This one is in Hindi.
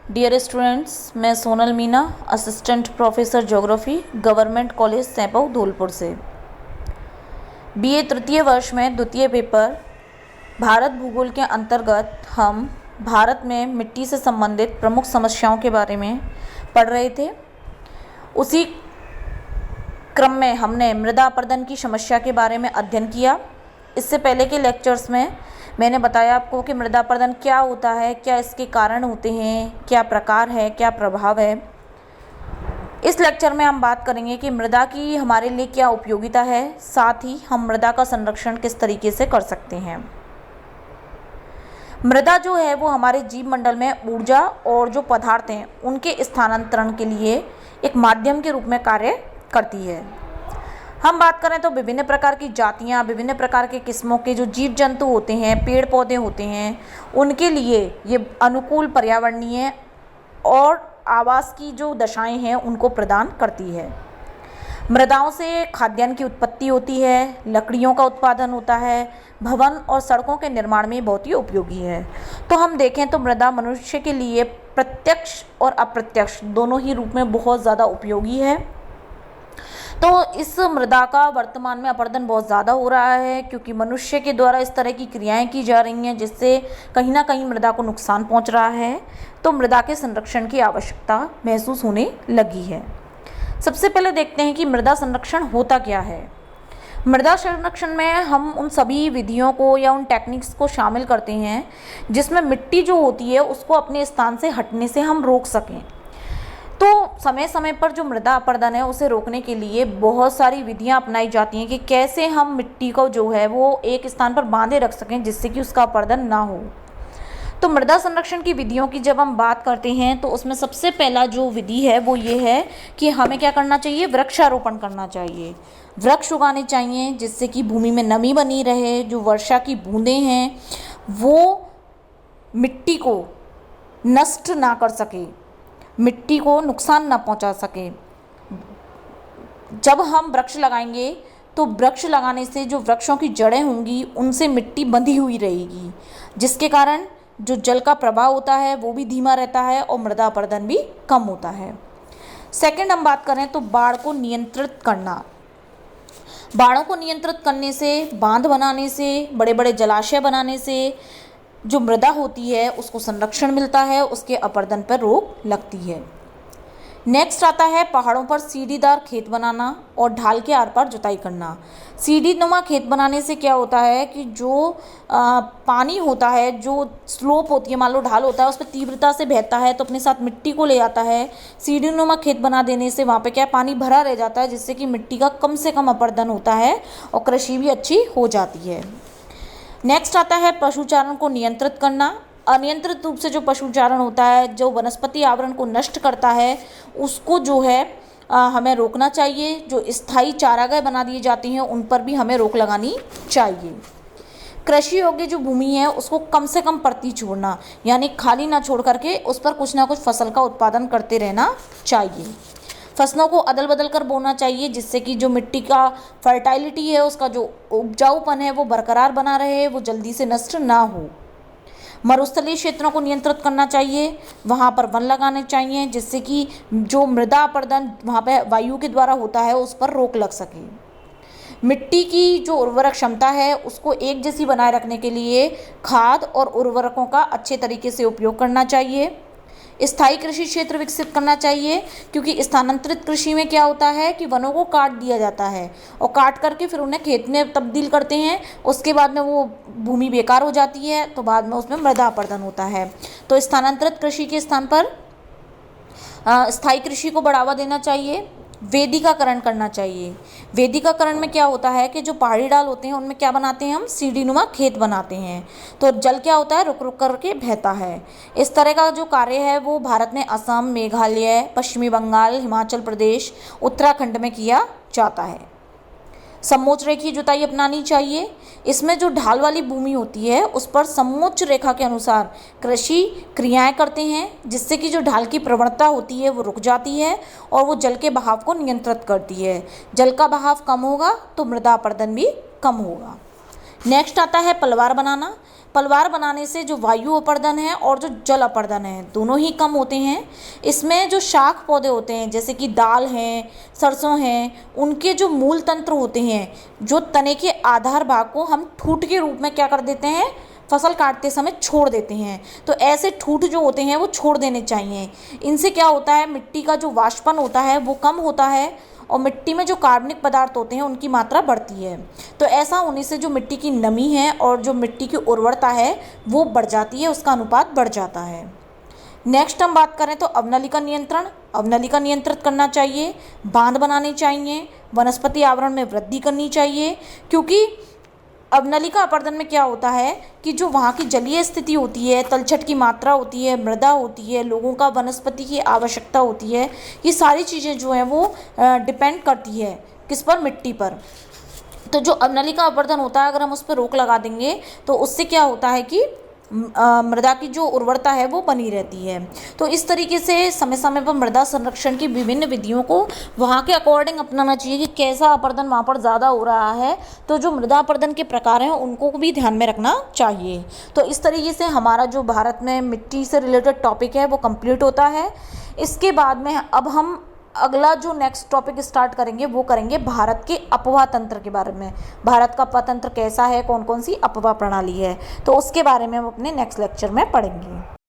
डियर स्टूडेंट्स, मैं Sonal Meena, assistant professor geography, government college Saipau Dholpur से। बीए तृतीय वर्ष में द्वितीय पेपर भारत भूगोल के अंतर्गत हम भारत में मिट्टी से संबंधित प्रमुख समस्याओं के बारे में पढ़ रहे थे। उसी क्रम में हमने मृदा अपरदन की समस्या के बारे में अध्ययन किया। इससे पहले के लेक्चर्स में मैंने बताया आपको कि मृदा अपरदन क्या होता है, क्या इसके कारण होते हैं, क्या प्रकार है, क्या प्रभाव है। इस लेक्चर में हम बात करेंगे कि मृदा की हमारे लिए क्या उपयोगिता है, साथ ही हम मृदा का संरक्षण किस तरीके से कर सकते हैं। मृदा जो है वो हमारे जीव मंडल में ऊर्जा और जो पदार्थ हैं उनके स्थानांतरण के लिए एक माध्यम के रूप में कार्य करती है। हम बात करें तो विभिन्न प्रकार की जातियाँ, विभिन्न प्रकार के किस्मों के जो जीव जंतु होते हैं, पेड़ पौधे होते हैं, उनके लिए ये अनुकूल पर्यावरणीय और आवास की जो दशाएं हैं उनको प्रदान करती है। मृदाओं से खाद्यान्न की उत्पत्ति होती है, लकड़ियों का उत्पादन होता है, भवन और सड़कों के निर्माण में बहुत ही उपयोगी है। तो हम देखें तो मृदा मनुष्य के लिए प्रत्यक्ष और अप्रत्यक्ष दोनों ही रूप में बहुत ज़्यादा उपयोगी है। तो इस मृदा का वर्तमान में अपरदन बहुत ज़्यादा हो रहा है, क्योंकि मनुष्य के द्वारा इस तरह की क्रियाएं की जा रही हैं जिससे कहीं ना कहीं मृदा को नुकसान पहुंच रहा है। तो मृदा के संरक्षण की आवश्यकता महसूस होने लगी है। सबसे पहले देखते हैं कि मृदा संरक्षण होता क्या है। मृदा संरक्षण में हम उन सभी विधियों को या उन टेक्निक्स को शामिल करते हैं जिसमें मिट्टी जो होती है उसको अपने स्थान से हटने से हम रोक सकें। तो समय समय पर जो मृदा अपरदन है उसे रोकने के लिए बहुत सारी विधियां अपनाई जाती हैं कि कैसे हम मिट्टी को जो है वो एक स्थान पर बांधे रख सकें जिससे कि उसका अपरदन ना हो। तो मृदा संरक्षण की विधियों की जब हम बात करते हैं तो उसमें सबसे पहला जो विधि है वो ये है कि हमें क्या करना चाहिए, वृक्षारोपण करना चाहिए। वृक्ष उगाने चाहिए जिससे कि भूमि में नमी बनी रहे, जो वर्षा की बूंदें हैं वो मिट्टी को नष्ट ना कर सके, मिट्टी को नुकसान ना पहुंचा सके। जब हम वृक्ष लगाएंगे तो वृक्ष लगाने से जो वृक्षों की जड़ें होंगी उनसे मिट्टी बंधी हुई रहेगी, जिसके कारण जो जल का प्रवाह होता है वो भी धीमा रहता है और मृदा अपरदन भी कम होता है। सेकंड हम बात करें तो बाढ़ को नियंत्रित करना। बाढ़ों को नियंत्रित करने से, बांध बनाने से, बड़े बड़े जलाशय बनाने से जो मृदा होती है उसको संरक्षण मिलता है, उसके अपरदन पर रोक लगती है। नेक्स्ट आता है पहाड़ों पर सीढ़ीदार खेत बनाना और ढाल के आर पार जुताई करना। सीढ़ीनुमा खेत बनाने से क्या होता है कि जो पानी होता है, जो स्लोप होती है, मान लो ढाल होता है, उस पर तीव्रता से बहता है तो अपने साथ मिट्टी को ले आता है। सीढ़ीनुमा खेत बना देने से वहाँ पे क्या पानी भरा रह जाता है जिससे कि मिट्टी का कम से कम अपरदन होता है और कृषि भी अच्छी हो जाती है। नेक्स्ट आता है पशुचारण को नियंत्रित करना। अनियंत्रित रूप से जो पशुचारण होता है, जो वनस्पति आवरण को नष्ट करता है, उसको जो है हमें रोकना चाहिए। जो स्थायी चारागाह बना दिए जाते हैं उन पर भी हमें रोक लगानी चाहिए। कृषि योग्य जो भूमि है उसको कम से कम परती छोड़ना, यानी खाली ना छोड़ करके उस पर कुछ ना कुछ फसल का उत्पादन करते रहना चाहिए। फसलों को अदल बदल कर बोना चाहिए जिससे कि जो मिट्टी का फर्टाइलिटी है, उसका जो उपजाऊपन है वो बरकरार बना रहे, वो जल्दी से नष्ट ना हो। मरुस्थलीय क्षेत्रों को नियंत्रित करना चाहिए, वहाँ पर वन लगाने चाहिए जिससे कि जो मृदा अपरदन वहाँ पर वायु के द्वारा होता है उस पर रोक लग सके। मिट्टी की जो उर्वरक क्षमता है उसको एक जैसी बनाए रखने के लिए खाद और उर्वरकों का अच्छे तरीके से उपयोग करना चाहिए। स्थायी कृषि क्षेत्र विकसित करना चाहिए, क्योंकि स्थानांतरित कृषि में क्या होता है कि वनों को काट दिया जाता है और काट करके फिर उन्हें खेत में तब्दील करते हैं। उसके बाद में वो भूमि बेकार हो जाती है तो बाद में उसमें मृदा अपरदन होता है। तो स्थानांतरित कृषि के स्थान पर स्थायी कृषि को बढ़ावा देना चाहिए। वेदिकाकरण करना चाहिए। वेदिकाकरण में क्या होता है कि जो पहाड़ी डाल होते हैं उनमें क्या बनाते हैं हम, सीढ़ीनुमा खेत बनाते हैं। तो जल क्या होता है, रुक रुक करके बहता है। इस तरह का जो कार्य है वो भारत में असम, मेघालय, पश्चिमी बंगाल, हिमाचल प्रदेश, उत्तराखंड में किया जाता है। समोच्च रेखीय जुताई अपनानी चाहिए। इसमें जो ढाल वाली भूमि होती है उस पर समोच्च रेखा के अनुसार कृषि क्रियाएं करते हैं जिससे कि जो ढाल की प्रवणता होती है वो रुक जाती है और वो जल के बहाव को नियंत्रित करती है। जल का बहाव कम होगा तो मृदा अपरदन भी कम होगा। नेक्स्ट आता है पलवार बनाना। पलवार बनाने से जो वायु अपर्दन है और जो जल अपर्दन है दोनों ही कम होते हैं। इसमें जो शाख पौधे होते हैं जैसे कि दाल हैं, सरसों हैं, उनके जो मूल तंत्र होते हैं, जो तने के आधार भाग को हम ठूंठ के रूप में क्या कर देते हैं, फसल काटते समय छोड़ देते हैं। तो ऐसे ठूंठ जो होते हैं वो छोड़ देने चाहिए। इनसे क्या होता है, मिट्टी का जो वाष्पन होता है वो कम होता है और मिट्टी में जो कार्बनिक पदार्थ होते हैं उनकी मात्रा बढ़ती है। तो ऐसा होने से जो मिट्टी की नमी है और जो मिट्टी की उर्वरता है वो बढ़ जाती है, उसका अनुपात बढ़ जाता है। नेक्स्ट हम बात करें तो अवनलिका नियंत्रण। अवनलिका नियंत्रित करना चाहिए, बांध बनाने चाहिए, वनस्पति आवरण में वृद्धि करनी चाहिए, क्योंकि अवनलिका अपर्दन में क्या होता है कि जो वहाँ की जलीय स्थिति होती है, तलछट की मात्रा होती है, मृदा होती है, लोगों का वनस्पति की आवश्यकता होती है, ये सारी चीज़ें जो हैं वो डिपेंड करती है किस पर, मिट्टी पर। तो जो अवनलिका अपर्दन होता है अगर हम उस पर रोक लगा देंगे तो उससे क्या होता है कि मृदा की जो उर्वरता है वो बनी रहती है। तो इस तरीके से समय समय पर मृदा संरक्षण की विभिन्न विधियों को वहाँ के अकॉर्डिंग अपनाना चाहिए कि कैसा अपर्दन वहाँ पर ज़्यादा हो रहा है। तो जो मृदा अपर्दन के प्रकार हैं उनको भी ध्यान में रखना चाहिए। तो इस तरीके से हमारा जो भारत में मिट्टी से रिलेटेड टॉपिक है वो कंप्लीट होता है। इसके बाद में अब हम अगला जो नेक्स्ट टॉपिक स्टार्ट करेंगे वो करेंगे भारत के अपवाह तंत्र के बारे में। भारत का अपवाह तंत्र कैसा है, कौन कौन सी अपवाह प्रणाली है, तो उसके बारे में हम अपने नेक्स्ट लेक्चर में पढ़ेंगे।